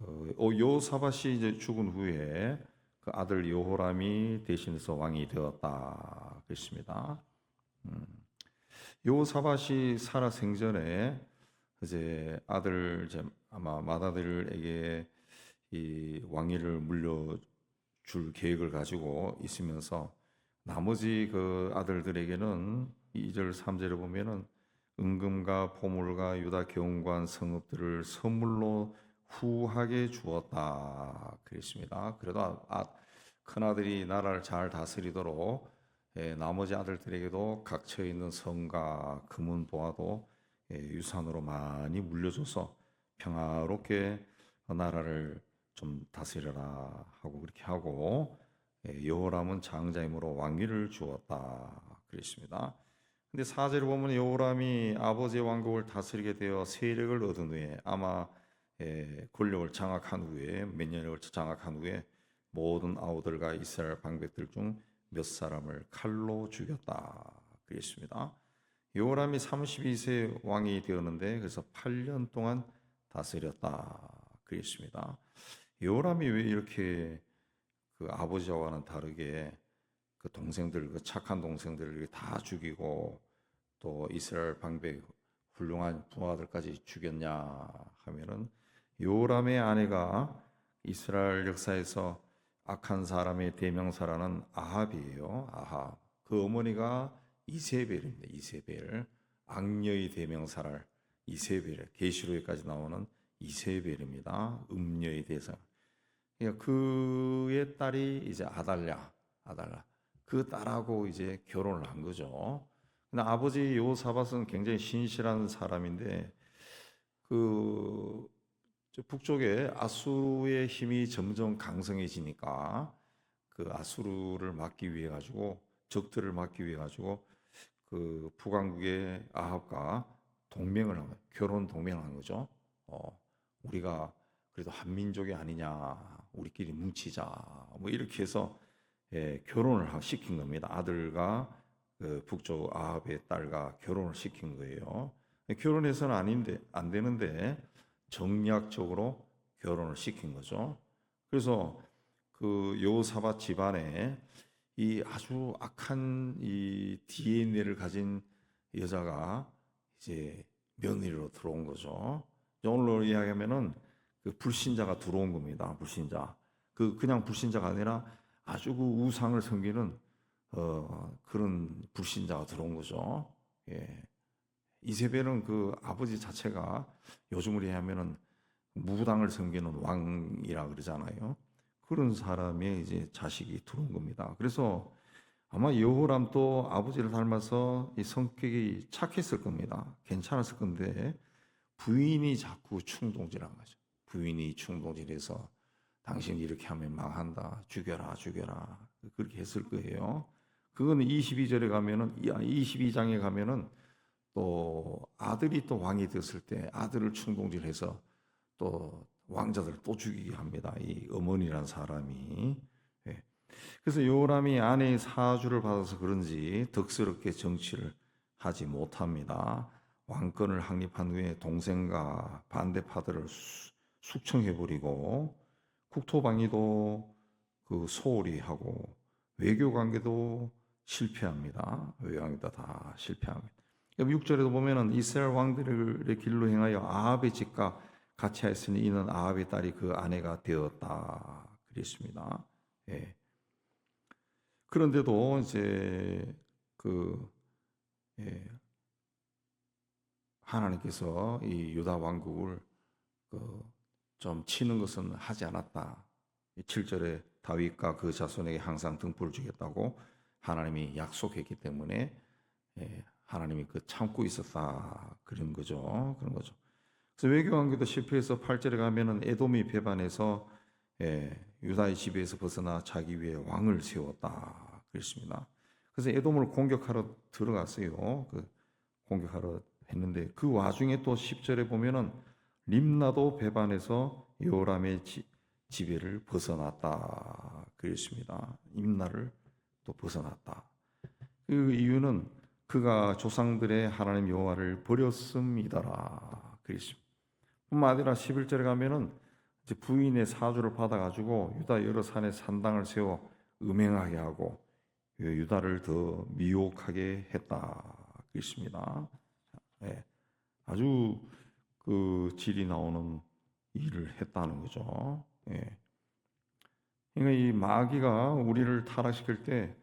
요사밧이 이제 죽은 후에 그 아들 여호람이 대신해서 왕이 되었다 그랬습니다. 음, 요사밧이 살아 생전에 이제 아들 이제 아마 맏아들에게 이 왕위를 물려줄 계획을 가지고 있으면서 나머지 그 아들들에게는 2절 3절에 보면은 은금과 보물과 유다 경관 성읍들을 선물로 후하게 주었다 그랬습니다. 그래도 큰 아들이 나라를 잘 다스리도록 나머지 아들들에게도 각처에 있는 성과 금은 보화도 유산으로 많이 물려줘서 평화롭게 나라를 좀 다스려라 하고 그렇게 하고 여호람은 장자임으로 왕위를 주었다 그랬습니다. 근데 4절을 보면 여호람이 아버지의 왕국을 다스리게 되어 세력을 얻은 후에 아마 권력을 장악한 후에 몇 년을 걸쳐 장악한 후에 모든 아우들과 이스라엘 방백들 중 몇 사람을 칼로 죽였다 그랬습니다. 여호람이 32세 왕이 되었는데 그래서 8년 동안 다스렸다 그랬습니다. 여호람이 왜 이렇게 그 아버지와는 다르게 그 동생들, 그 착한 동생들을 다 죽이고 또 이스라엘 방백 훌륭한 부하들까지 죽였냐 하면은 요람의 아내가 이스라엘 역사에서 악한 사람의 대명사라는 아합이에요. 아합. 그 어머니가 이세벨입니다. 이세벨. 악녀의 대명사를 이세벨. 계시록에까지 나오는 이세벨입니다. 음녀의 대사. 그의 딸이 이제 아달랴. 그 딸하고 이제 결혼을 한 거죠. 근데 아버지 요사밧은 굉장히 신실한 사람인데 그 북쪽에 아수르의 힘이 점점 강성해지니까 그 아수르를 막기 위해 가지고 적들을 막기 위해 가지고 그 북왕국의 아합과 동맹을 한 결혼 동맹을 한 거죠. 우리가 그래도 한민족이 아니냐, 우리끼리 뭉치자, 뭐 이렇게 해서 결혼을 시킨 겁니다. 아들과 그 북쪽 아합의 딸과 결혼을 시킨 거예요. 결혼해서는 안 되는데 정략적으로 결혼을 시킨 거죠. 그래서 그 여호사밧 집안에 이 아주 악한 이 DNA를 가진 여자가 이제 며느리로 들어온 거죠. 오늘로 이야기하면은 그 불신자가 들어온 겁니다. 불신자. 그냥 불신자가 아니라 아주 그 우상을 섬기는 그런 불신자가 들어온 거죠. 예. 이세벨은 그 아버지 자체가 요즘으로 하면은 무당을 섬기는 왕이라 그러잖아요. 그런 사람의 이제 자식이 들어온 겁니다. 그래서 아마 여호람도 아버지를 닮아서 이 성격이 착했을 겁니다. 괜찮았을 건데 부인이 자꾸 충동질한 거죠. 부인이 충동질해서 당신 이렇게 하면 망한다. 죽여라. 그렇게 했을 거예요. 그거는 22절에 가면은 22장에 가면은 또 아들이 또 왕이 됐을 때 아들을 충동질해서 또 왕자들을 또 죽이게 합니다. 이 어머니란 사람이. 예. 그래서 요람이 아내의 사주를 받아서 그런지 덕스럽게 정치를 하지 못합니다. 왕권을 확립한 후에 동생과 반대파들을 숙청해버리고 국토방위도 그 소홀히 하고 외교 관계도 실패합니다. 외교 관계도 다 실패합니다. 6절에도 보면은 이스라엘 왕들의 길로 행하여 아합의 집과 같이 하였으니 이는 아합의 딸이 그 아내가 되었다 그랬습니다. 예. 그런데도 이제 하나님께서 이 유다 왕국을 좀 치는 것은 하지 않았다. 7절에 다윗과 그 자손에게 항상 등불을 주겠다고 하나님이 약속했기 때문에 하나님이 참고 있었다 그런 거죠. 그래서 외교 관계도 실패해서 8절에 가면은 에돔이 배반해서 유다의 지배에서 벗어나 자기 위에 왕을 세웠다 그랬습니다. 그래서 에돔을 공격하러 들어갔어요. 공격하러 했는데 그 와중에 또 10절에 보면은 림나도 배반해서 요람의 지배를 벗어났다 그랬습니다. 림나를 또 벗어났다. 그 이유는 그가 조상들의 하나님 여호와를 버렸음이더라 그랬습니다. 뿐만 아니라 11절에 가면은 이제 부인의 사주를 받아가지고 유다 여러 산에 산당을 세워 음행하게 하고 유다를 더 미혹하게 했다. 그렇습니다. 예, 아주 그 질이 나오는 일을 했다는 거죠. 예. 그러니까 이 마귀가 우리를 타락시킬 때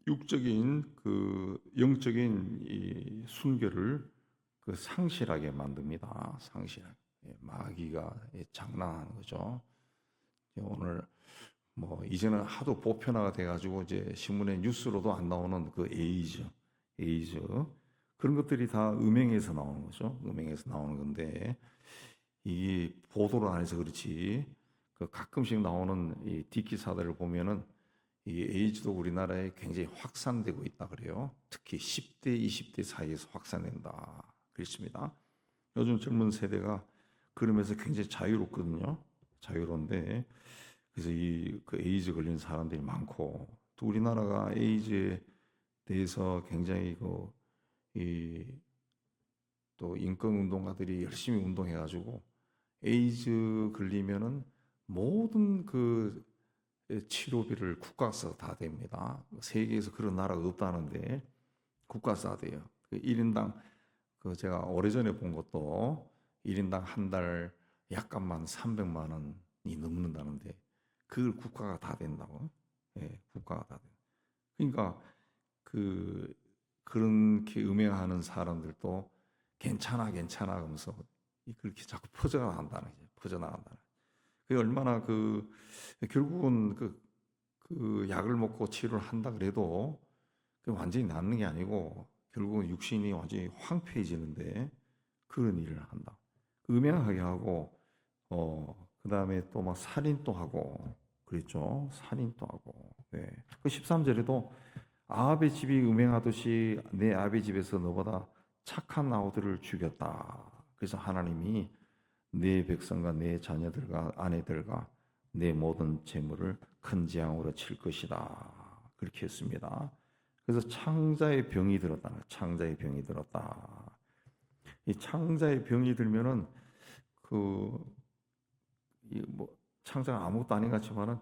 육적인 그 영적인 이 순결을 그 상실하게 만듭니다. 상실하게. 예, 마귀가 장난하는 거죠. 오늘 뭐 이제는 하도 보편화가 돼가지고 이제 신문에 뉴스로도 안 나오는 그 에이즈 그런 것들이 다 음행에서 나오는 거죠. 음행에서 나오는 건데 이 보도를 안 해서 그렇지 그 가끔씩 나오는 이 뒷기사들을 보면은 이 에이즈도 우리나라에 굉장히 확산되고 있다 그래요. 특히 10대, 20대 사이에서 확산된다. 그렇습니다. 요즘 젊은 세대가 그러면서 굉장히 자유롭거든요. 자유로운데 그래서 이 그 에이즈 걸린 사람들이 많고 또 우리나라가 에이즈에 대해서 굉장히 이 또 인권 운동가들이 열심히 운동해가지고 에이즈 걸리면은 모든 그 치료비를 국가에서 다 됩니다. 세계에서 그런 나라가 없다는데 국가에서 다 돼요. 그 1인당 그 제가 오래전에 본 것도 1인당 한 달 약값만 300만 원이 넘는다는데 그걸 국가가 다 된다고. 예, 국가가 다 돼. 그러니까 그렇게 음행하는 사람들도 괜찮아 괜찮아 하면서 그렇게 자꾸 퍼져나간다는 거죠. 퍼져나간다는. 그게 얼마나 결국은 그 약을 먹고 치료를 한다 그래도 그 완전히 낫는 게 아니고 결국은 육신이 완전히 황폐해지는데 그런 일을 한다. 음행하게 하고 그다음에 또 막 살인도 하고 그랬죠. 살인도 하고. 네. 그 13절에도 아합의 집이 음행하듯이 내 아합의 집에서 너보다 착한 아우들을 죽였다. 그래서 하나님이 내 백성과 내 자녀들과 아내들과 내 모든 재물을 큰 재앙으로 칠 것이다. 그렇게 했습니다. 그래서 창자의 병이 들었다. 창자의 병이 들었다. 이 창자의 병이 들면은 창자가 아무것도 아닌 것 같지만은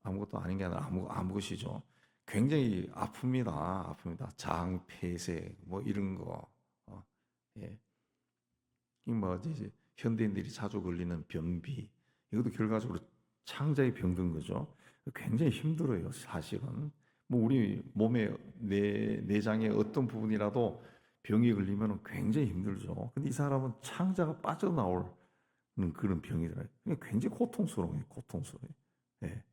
아무것도 아닌 게 아니라 아무 것이죠. 굉장히 아픕니다. 장폐색 뭐 이런 거. 예. 뭐 이제 현대인들이 자주 걸리는 변비 이것도 결과적으로 창자의 병든 거죠. 굉장히 힘들어요, 사실은. 뭐 우리 몸의 내장의 어떤 부분이라도 병이 걸리면 굉장히 힘들죠. 근데 이 사람은 창자가 빠져나올 그런 병이더라고요. 굉장히 고통스러워요, 고통스러워요. 예.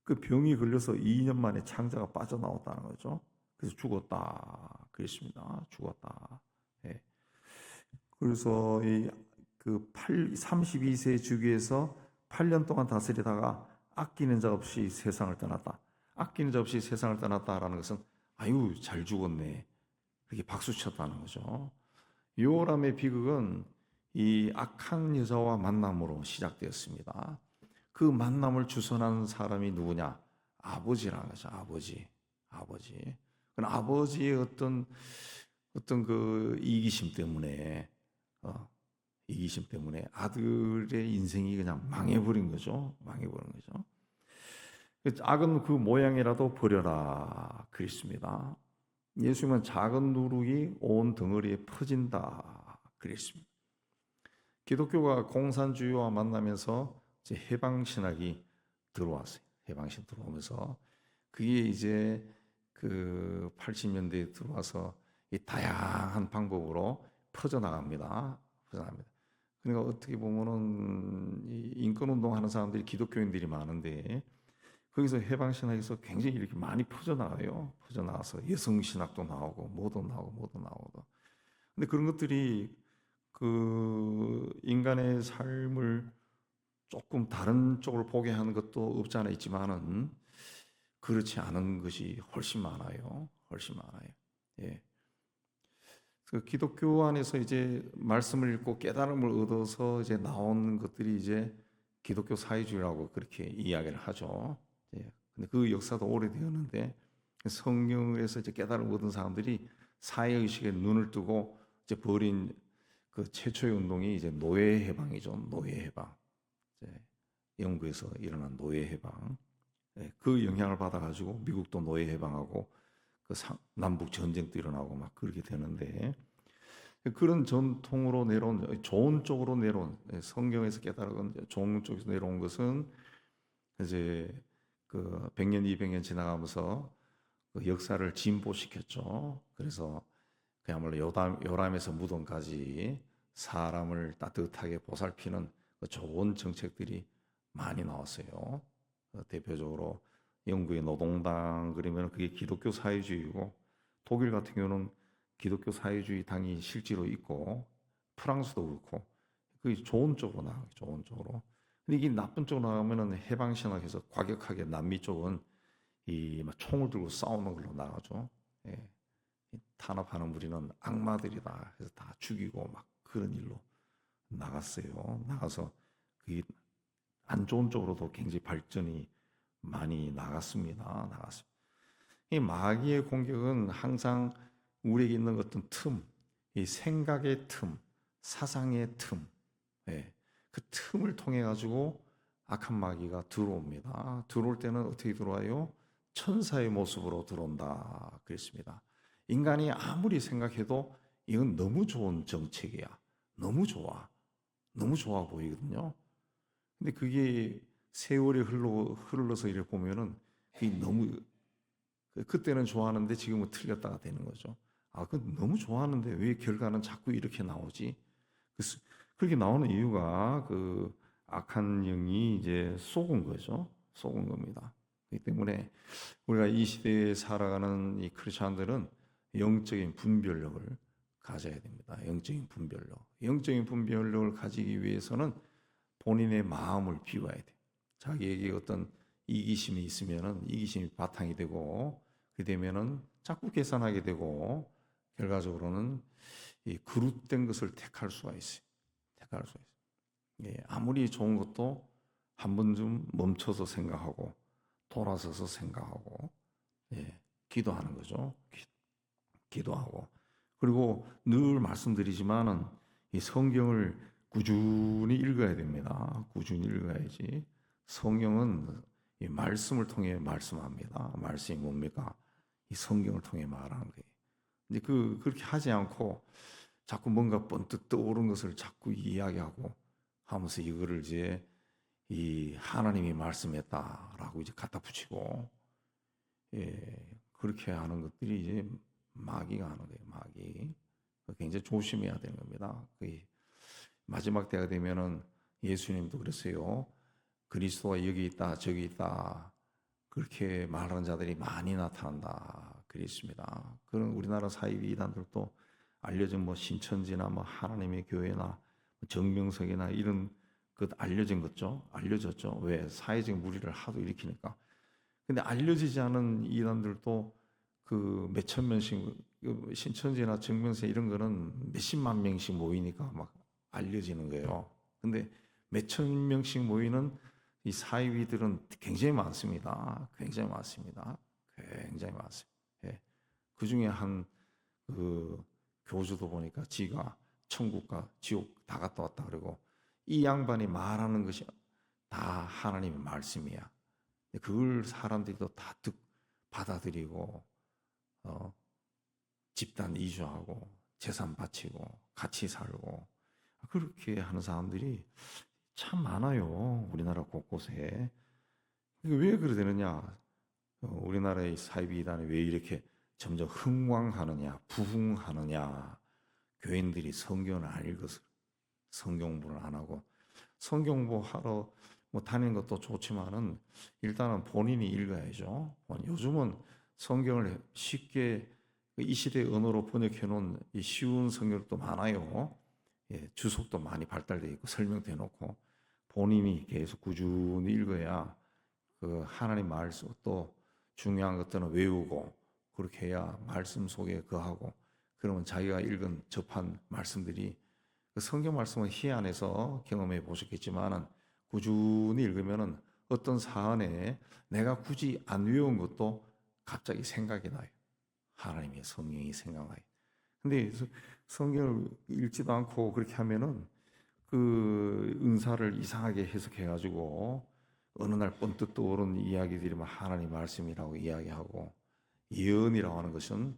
그 병이 걸려서 2년 만에 창자가 빠져나왔다는 거죠. 그래서 죽었다. 그랬습니다. 죽었다. 예. 그래서 32세 주기에서 8년 동안 다스리다가 아끼는 자 없이 세상을 떠났다. 아끼는 자 없이 세상을 떠났다라는 것은 아유 잘 죽었네. 그렇게 박수 쳤다는 거죠. 요람의 비극은 이 악한 여자와 만남으로 시작되었습니다. 그 만남을 주선한 사람이 누구냐? 아버지라는 거죠. 아버지. 그건 아버지의 어떤 그 이기심 때문에 아들의 인생이 그냥 망해버린 거죠. 악은 그 모양이라도 버려라. 그랬습니다. 예수님은 작은 누룩이 온 덩어리에 퍼진다. 그랬습니다. 기독교가 공산주의와 만나면서 이제 해방신학이 들어왔어요. 해방신 들어오면서 그게 이제 그 80년대에 들어와서 이 다양한 방법으로 퍼져나갑니다. 그러니까 어떻게 보면은 이 인권운동 하는 사람들이 기독교인들이 많은데 거기서 해방신학에서 굉장히 이렇게 많이 퍼져나가요. 퍼져나가서 여성신학도 나오고 뭐도 나오고. 근데 그런 것들이 그 인간의 삶을 조금 다른 쪽을 보게 하는 것도 없지 않아 있지만은 그렇지 않은 것이 훨씬 많아요. 예. 그 기독교 안에서 이제 말씀을 읽고 깨달음을 얻어서 이제 나온 것들이 이제 기독교 사회주의라고 그렇게 이야기를 하죠. 예. 근데 그 역사도 오래되었는데 성경에서 이제 깨달음을 얻은 사람들이 사회의식에 눈을 뜨고 이제 벌인 그 최초의 운동이 이제 노예 해방이죠. 노예 해방. 이제 영국에서 일어난 노예 해방, 그 영향을 받아가지고 미국도 노예 해방하고 그 남북 전쟁도 일어나고 막 그렇게 되는데, 그런 전통으로 내려온 좋은 쪽으로 내려온, 성경에서 깨달은 좋은 쪽에서 내려온 것은 이제 그 100년, 200년 지나가면서 그 역사를 진보시켰죠. 그래서 그야말로 요람에서 무덤까지 사람을 따뜻하게 보살피는 그 좋은 정책들이 많이 나왔어요. 대표적으로 영국의 노동당 그러면 그게 기독교 사회주의고, 독일 같은 경우는 기독교 사회주의 당이 실제로 있고, 프랑스도 그렇고, 그게 좋은 쪽으로 나가요. 좋은 쪽으로. 근데 이게 나쁜 쪽으로 나가면은 해방신학에서 과격하게 남미 쪽은 막 총을 들고 싸우는 걸로 나가죠. 예. 탄압하는 무리는 악마들이다 해서 다 죽이고 막 그런 일로 나갔어요. 나가서 그게 안 좋은 쪽으로도 굉장히 발전이 많이 나갔습니다. 이 마귀의 공격은 항상 우리에게 있는 어떤 틈, 이 생각의 틈, 사상의 틈, 그 틈을 통해 가지고 악한 마귀가 들어옵니다. 들어올 때는 어떻게 들어와요? 천사의 모습으로 들어온다 그랬습니다. 인간이 아무리 생각해도 이건 너무 좋은 정책이야. 너무 좋아. 너무 좋아 보이거든요. 근데 그게 세월이 흘러서 이렇게 보면은 그게 너무, 그때는 좋아하는데 지금은 틀렸다가 되는 거죠. 아, 그 너무 좋아하는데 왜 결과는 자꾸 이렇게 나오지? 그렇게 나오는 이유가 그 악한 영이 이제 속은 거죠. 속은 겁니다. 그렇기 때문에 우리가 이 시대에 살아가는 이 크리스천들은 영적인 분별력을 가져야 됩니다. 영적인 분별력. 영적인 분별력을 가지기 위해서는 본인의 마음을 비워야 돼. 자기에게 어떤 이기심이 있으면은 이기심이 바탕이 되고, 그 되면은 자꾸 계산하게 되고, 결과적으로는 이 그릇된 것을 택할 수가 있어요. 택할 수가 있어요. 아무리 좋은 것도 한 번쯤 멈춰서 생각하고 돌아서서 생각하고, 기도하는 거죠. 기도하고. 그리고 늘 말씀드리지만은 이 성경을 꾸준히 읽어야 됩니다. 꾸준히 읽어야지. 성경은 이 말씀을 통해 말씀합니다. 말씀이 뭡니까? 이 성경을 통해 말하는 거예요. 근데 그렇게 하지 않고 자꾸 뭔가 번뜩 떠오른 것을 자꾸 이야기하고 하면서 이거를 이제 이 하나님이 말씀했다라고 이제 갖다 붙이고, 그렇게 하는 것들이 이제 마귀가 하는 거예요. 마귀. 굉장히 조심해야 되는 겁니다. 마지막 때가 되면은 예수님도 그랬어요. 그리스도가 여기 있다, 저기 있다. 그렇게 말하는 자들이 많이 나타난다. 그랬습니다. 그런 우리나라 사이비 이단들도 알려진 뭐 신천지나 뭐 하나님의 교회나 정명석이나 이런 것 알려진 거죠. 알려졌죠. 왜? 사회적 무리를 하도 일으키니까. 근데 알려지지 않은 이단들도 그 몇천 명씩, 신천지나 정명세 이런 거는 몇십만 명씩 모이니까 막 알려지는 거예요. 근데 몇천 명씩 모이는 이 사이비들은 굉장히 많습니다. 굉장히 많습니다. 굉장히 많습니다. 그 중에 한 그 교주도 보니까 지가 천국과 지옥 다 갔다 왔다 그러고, 이 양반이 말하는 것이 다 하나님의 말씀이야. 그걸 사람들이 다 받아들이고, 집단 이주하고 재산 바치고 같이 살고 그렇게 하는 사람들이 참 많아요. 우리나라 곳곳에. 왜 그래 되느냐? 우리나라의 사이비 이단이 왜 이렇게 점점 흥왕하느냐, 부흥하느냐? 교인들이 성경을 안 읽어서, 성경 공부를 안 하고, 성경 공부하러 뭐 다니는 것도 좋지만은 일단은 본인이 읽어야죠. 요즘은 성경을 쉽게 이 시대 언어로 번역해 놓은 이 쉬운 성경도 많아요. 주석도 많이 발달되어 있고 설명돼 놓고 본인이 계속 꾸준히 읽어야 그 하나님 말씀, 또 중요한 것들은 외우고 그렇게 해야 말씀 속에 거하고, 그러면 자기가 읽은 접한 말씀들이, 그 성경 말씀은 희한해서 경험해 보셨겠지만은 꾸준히 읽으면은 어떤 사안에 내가 굳이 안 외운 것도 갑자기 생각이 나요. 하나님의 성령이 생각나요. 근데 성경을 읽지도 않고 그렇게 하면은 그 은사를 이상하게 해석해가지고 어느 날 번뜩 떠오른 이야기들이 막 하나님 말씀이라고 이야기하고, 예언이라고 하는 것은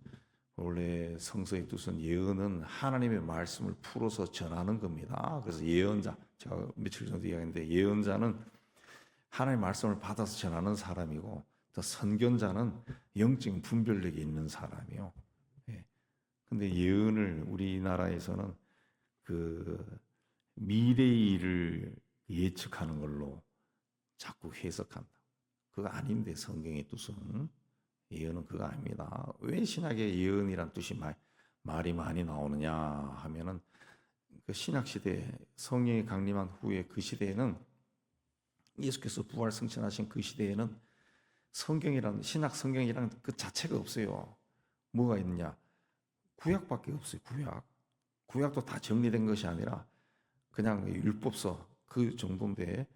원래 성서의 뜻은, 예언은 하나님의 말씀을 풀어서 전하는 겁니다. 그래서 예언자, 제가 며칠 전에 이야기했는데, 예언자는 하나님의 말씀을 받아서 전하는 사람이고, 또 선견자는 영적인 분별력이 있는 사람이요. 예. 근데 예언을 우리나라에서는 그 미래의 일을 예측하는 걸로 자꾸 해석한다. 그거 아닌데, 성경의 뜻은. 예언은 그거 아닙니다. 왜 신약에 예언이란 뜻이 말이 많이 나오느냐 하면은, 그 신약 시대, 성령이 강림한 후에 그 시대에는, 예수께서 부활 승천하신 그 시대에는 성경이란, 신약 성경이란 그 자체가 없어요. 뭐가 있느냐? 구약밖에 없어요. 구약도 다 정리된 것이 아니라 그냥 율법서 그 정도인데,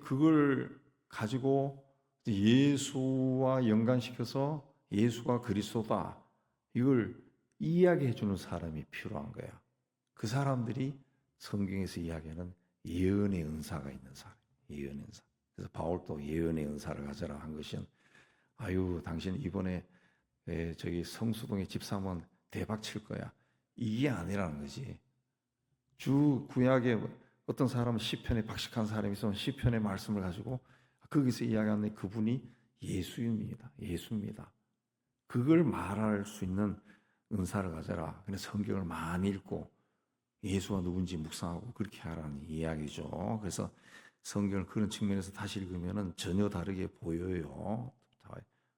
그걸 가지고 예수와 연관시켜서 예수가 그리스도다, 이걸 이야기해 주는 사람이 필요한 거야. 그 사람들이 성경에서 이야기하는 예언의 은사가 있는 사람, 예언의 은사. 그래서 바울도 예언의 은사를 가져라 한 것은, 아유 당신 이번에 저기 성수동에 집 사면 대박 칠 거야, 이게 아니라는 거지. 주 구약에 어떤 사람은 시편에 박식한 사람이 있으면 시편의 말씀을 가지고 거기서 이야기하는 그분이 예수입니다. 그걸 말할 수 있는 은사를 가져라. 그래서 성경을 많이 읽고 예수가 누군지 묵상하고 그렇게 하라는 이야기죠. 그래서 성경을 그런 측면에서 다시 읽으면 전혀 다르게 보여요.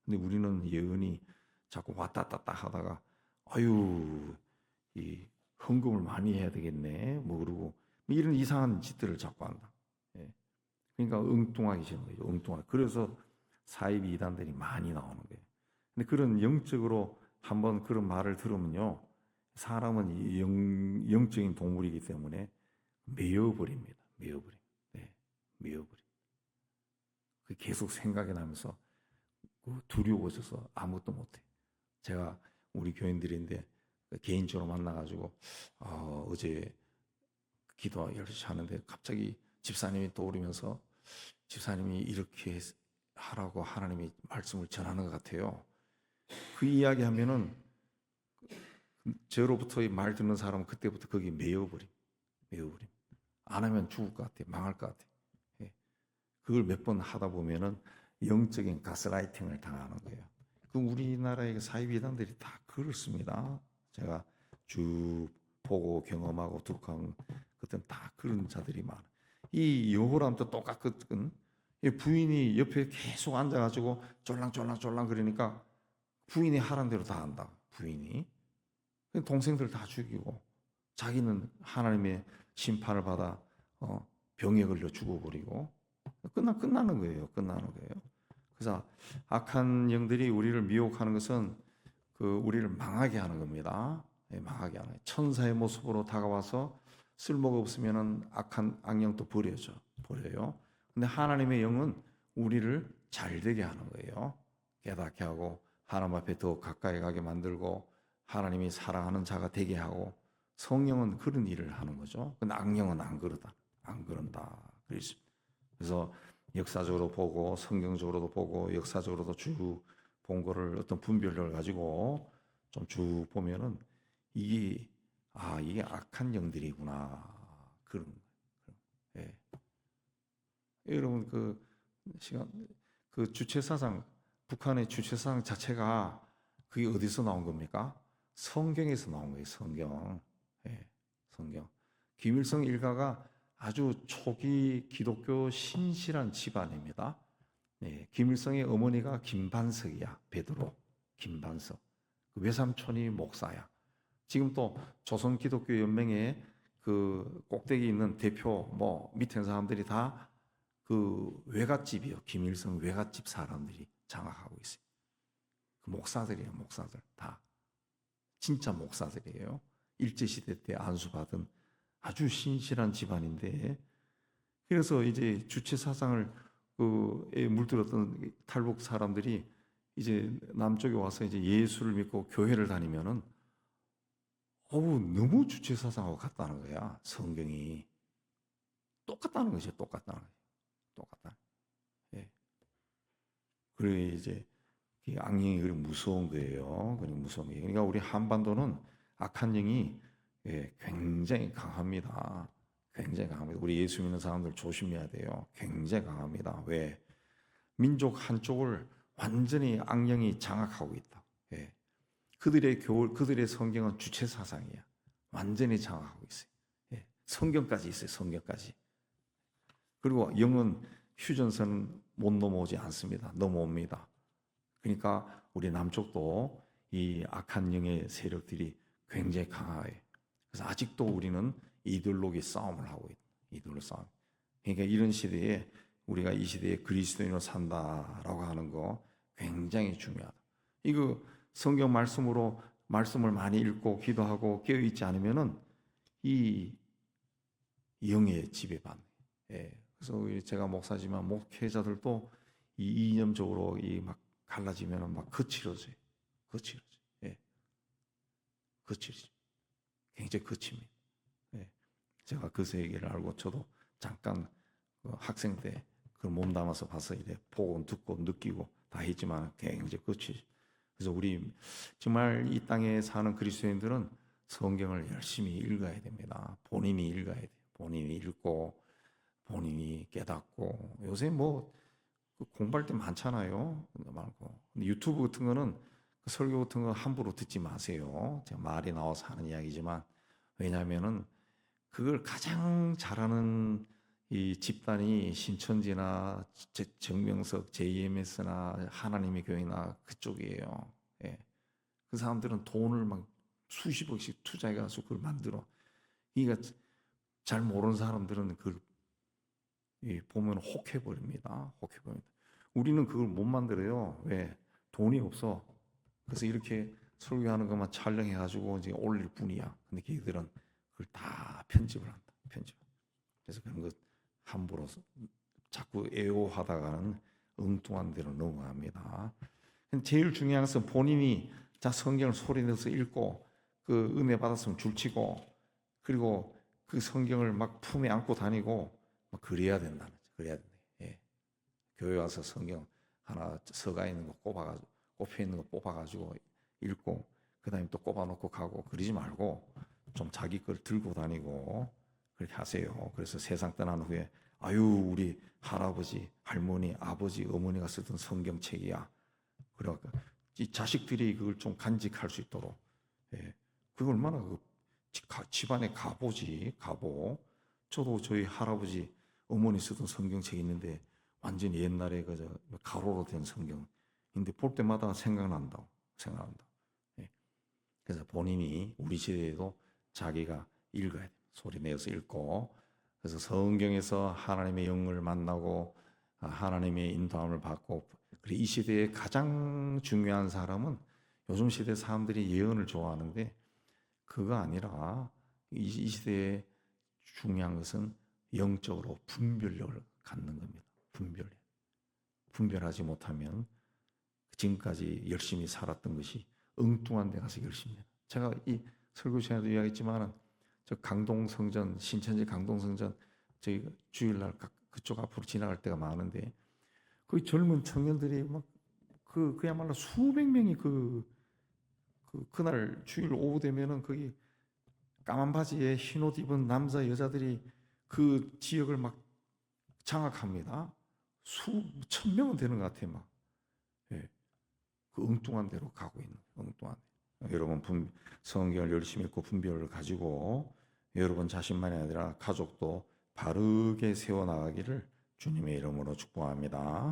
근데 우리는 예언이 자꾸 왔다 갔다 하다가, 아유 이 헌금을 많이 해야 되겠네 뭐 그러고 이런 이상한 짓들을 자꾸 한다. 예. 그러니까 엉뚱하게 되는 거죠. 엉뚱하게. 그래서 사이비 이단들이 많이 나오는 거예요. 근데 그런 영적으로 한번 그런 말을 들으면요, 사람은 영적인 동물이기 때문에 메어버립니다. 메어버립니다. 계속 생각이 나면서 두려워져서 아무것도 못해. 제가 우리 교인들인데 개인적으로 만나가지고 어제 기도 열심히 하는데 갑자기 집사님이 떠오르면서, 집사님이 이렇게 하라고 하나님이 말씀을 전하는 것 같아요. 그 이야기 하면은 저로부터 말 듣는 사람은 그때부터 거기 메어버림. 안 하면 죽을 것 같아, 망할 것 같아. 예. 그걸 몇 번 하다 보면은 영적인 가스라이팅을 당하는 거예요. 그 우리나라의 사이비단들이 다 그렇습니다. 제가 쭉 보고 경험하고 두룩한 그때는 다 그런 자들이 많아. 이 여호람도 똑같거든. 부인이 옆에 계속 앉아가지고 쫄랑쫄랑 그러니까 부인이 하란 대로 다 한다. 부인이 동생들 다 죽이고 자기는 하나님의 심판을 받아 병에 걸려 죽어버리고 끝나는 거예요. 그래서 악한 영들이 우리를 미혹하는 것은 우리를 망하게 하는 겁니다. 망하게 하는 거예요. 천사의 모습으로 다가와서 쓸모가 없으면 악한 악령도 버려요. 근데 하나님의 영은 우리를 잘 되게 하는 거예요. 깨닫게 하고 하나님 앞에 더 가까이 가게 만들고 하나님이 사랑하는 자가 되게 하고, 성령은 그런 일을 하는 거죠. 근데 악령은 안 그런다. 그래서 역사적으로 보고 성경적으로도 보고 역사적으로도 쭉 본 거를 어떤 분별력을 가지고 좀 쭉 보면은 이게 악한 영들이구나. 그런. 예. 여러분 그 주체사상, 북한의 주체사상 자체가 그게 어디서 나온 겁니까? 성경에서 나온 거예요. 성경. 예. 성경. 김일성 일가가 아주 초기 기독교 신실한 집안입니다. 네, 김일성의 어머니가 김반석이야. 베드로 김반석. 그 외삼촌이 목사야. 지금 또 조선 기독교 연맹의 그 꼭대기 있는 대표 밑에 사람들이 다 그 외갓집이요. 김일성 외갓집 사람들이 장악하고 있어요. 그 목사들이에요. 목사들 다 진짜 목사들이에요. 일제시대 때 안수받은 아주 신실한 집안인데, 그래서 이제 주체 사상을 물들었던 탈북 사람들이 이제 남쪽에 와서 이제 예수를 믿고 교회를 다니면은 너무 주체 사상하고 같다는 거야. 성경이. 똑같다는 거죠. 똑같다는 거죠. 똑같다. 예. 그리고 이제 이 악령이 그리 무서운 거예요. 그리 무서운 게. 그러니까 우리 한반도는 악한 영이 굉장히 강합니다. 굉장히 강합니다. 우리 예수 믿는 사람들 조심해야 돼요. 굉장히 강합니다. 왜? 민족 한쪽을 완전히 악령이 장악하고 있다. 예. 그들의 성경은 주체 사상이야. 완전히 장악하고 있어요. 예. 성경까지 있어요. 성경까지. 그리고 영은 휴전선은 못 넘어오지 않습니다. 넘어옵니다. 그러니까 우리 남쪽도 이 악한 영의 세력들이 굉장히 강하게. 그래서 아직도 우리는 이데올로기 싸움을 하고 있다. 이데올로기 싸움. 그러니까 이런 시대에 우리가 이 시대에 그리스도인으로 산다라고 하는 거 굉장히 중요하다. 이거 성경 말씀으로 말씀을 많이 읽고 기도하고 깨어 있지 않으면은 이 영의 지배받는. 예. 그래서 제가 목사지만 목회자들도 이 이념적으로 이 막 갈라지면은 막 거칠어져요. 거칠어져. 예. 거칠어져. 굉장히 거칩니다. 예. 제가 그 세계를 알고 저도 잠깐 그 학생 때 그걸 몸담아서 봐서 이래 보고 듣고 느끼고 다 했지만 굉장히 거칠어져. 그래서 우리 정말 이 땅에 사는 그리스도인들은 성경을 열심히 읽어야 됩니다. 본인이 읽어야 돼요. 본인이 읽고 본인이 깨닫고 요새 뭐 공부할 때 많잖아요. 많고. 근데 유튜브 같은 거는 설교 같은 거 함부로 듣지 마세요. 제가 말이 나와서 하는 이야기지만 왜냐하면은 그걸 가장 잘하는 이 집단이 신천지나 정명석, JMS나 하나님의 교회나 그쪽이에요. 예. 그 사람들은 돈을 막 수십억씩 투자해가지고 그걸 만들어. 그러니까 잘 모르는 사람들은 그걸 보면 혹해버립니다. 혹해버립니다. 우리는 그걸 못 만들어요. 왜? 돈이 없어. 그래서 이렇게 설교하는 것만 촬영해가지고 이제 올릴 뿐이야. 근데 걔들은 그걸 다 편집을 한다. 편집. 그래서 그런 것 함부로 자꾸 애호하다가는 엉뚱한 데로 넘어갑니다. 제일 중요한 것은 본인이 자 성경을 소리내서 읽고 그 은혜 받았으면 줄치고 그리고 그 성경을 막 품에 안고 다니고 막 그래야 된다는 거죠. 그래야 된다. 예. 교회 와서 성경 하나 서가 있는 거 꼽아가지고 꼽혀 있는 거 뽑아가지고 읽고 그다음에 또 꼽아놓고 가고 그러지 말고 좀 자기 걸 들고 다니고 그렇게 하세요. 그래서 세상 떠난 후에 아유 우리 할아버지, 할머니, 아버지, 어머니가 쓰던 성경책이야. 그러니까 이 자식들이 그걸 좀 간직할 수 있도록 그게 얼마나 집안의 가보지 가보. 저도 저희 할아버지, 어머니 쓰던 성경책 있는데 완전히 옛날에 그저 가로로 된 성경인데 볼 때마다 생각난다. 그래서 본인이 우리 시대에도 자기가 읽어야 돼. 소리 내서 읽고 그래서 성경에서 하나님의 영을 만나고 하나님의 인도함을 받고 그리고 이 시대에 가장 중요한 사람은 요즘 시대 사람들이 예언을 좋아하는데 그거 아니라 이 시대에 중요한 것은 영적으로 분별력을 갖는 겁니다. 분별하지 못하면 지금까지 열심히 살았던 것이 엉뚱한 데 가서 열심히 해요. 제가 이 설교 시간에도 이야기했지만 저 강동성전 신천지 강동성전 저희 주일날 그쪽 앞으로 지나갈 때가 많은데 그 젊은 청년들이 막 그야말로 수백 명이 그날 주일 오후 되면은 거기 까만 바지에 흰 옷 입은 남자 여자들이 그 지역을 막 장악합니다. 수천 명은 되는 것 같아요. 막 그 엉뚱한 데로 가고 있는 엉뚱한 데. 여러분 성경을 열심히 읽고 분별을 가지고 여러분 자신만이 아니라 가족도 바르게 세워나가기를 주님의 이름으로 축복합니다.